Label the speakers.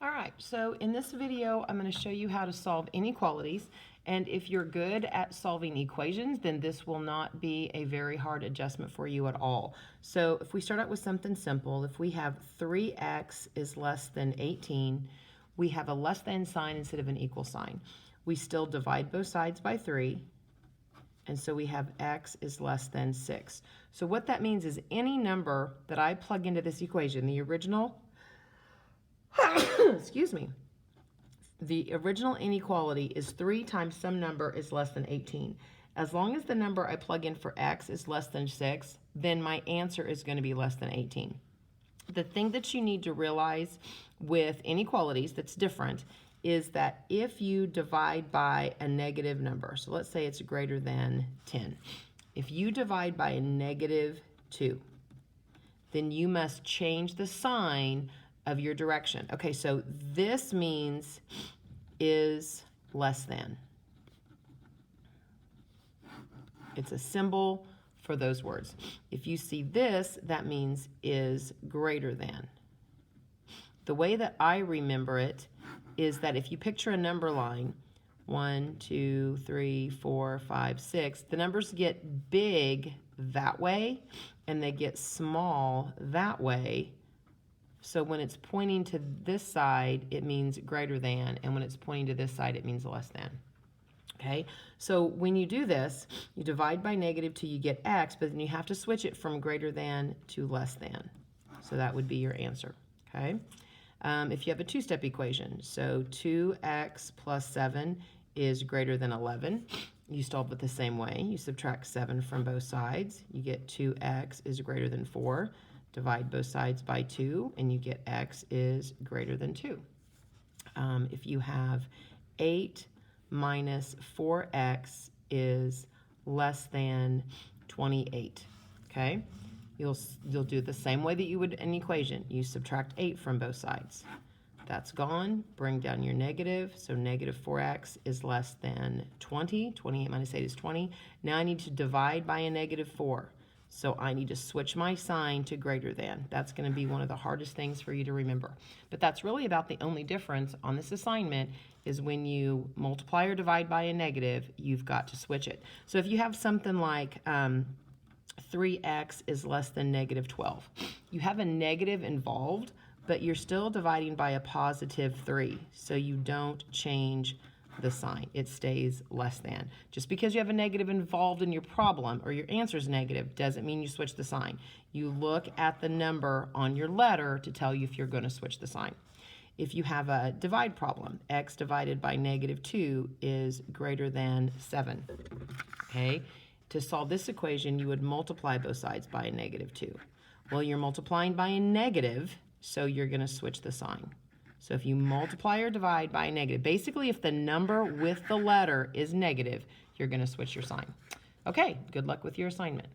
Speaker 1: All right, so in this video, I'm going to show you how to solve inequalities. And if you're good at solving equations, then this will not be a very hard adjustment for you at all. So if we start out with something simple, if we have 3x is less than 18, we have a less than sign instead of an equal sign. We still divide both sides by 3, and so we have x is less than 6. So what that means is any number that I plug into this equation, the original excuse me, the original inequality is 3 times some number is less than 18. As long as the number I plug in for x is less than 6, then my answer is going to be less than 18. The thing that you need to realize with inequalities that's different is that if you divide by a negative number, so let's say it's greater than 10, if you divide by a negative 2, then you must change the sign of your direction. Okay, so this means is less than. It's a symbol for those words. If you see this, that means is greater than. The way that I remember it is that if you picture a number line, 1, 2, 3, 4, 5, 6, the numbers get big that way and they get small that way. So when it's pointing to this side, it means greater than, and when it's pointing to this side, it means less than. Okay, so when you do this, you divide by negative 2, you get x, but then you have to switch it from greater than to less than. So that would be your answer, okay? If you have a two-step equation, so 2x plus 7 is greater than 11. You solve it the same way. You subtract 7 from both sides. You get 2x is greater than 4. Divide both sides by 2, and you get x is greater than 2. If you have 8 minus 4x is less than 28, okay? You'll do the same way that you would an equation. You subtract 8 from both sides. That's gone. Bring down your negative. So negative 4x is less than 20. 28 minus 8 is 20. Now I need to divide by a negative 4. So I need to switch my sign to greater than. That's going to be one of the hardest things for you to remember. But that's really about the only difference on this assignment is when you multiply or divide by a negative, you've got to switch it. So if you have something like 3x is less than negative 12, you have a negative involved, but you're still dividing by a positive 3. So you don't change the sign. It stays less than. Just because you have a negative involved in your problem or your answer is negative doesn't mean you switch the sign. You look at the number on your letter to tell you if you're going to switch the sign. If you have a divide problem, x divided by negative 2 is greater than 7. Okay? To solve this equation, you would multiply both sides by a negative 2. Well, you're multiplying by a negative, so you're going to switch the sign. So if you multiply or divide by a negative, basically if the number with the letter is negative, you're going to switch your sign. Okay, good luck with your assignment.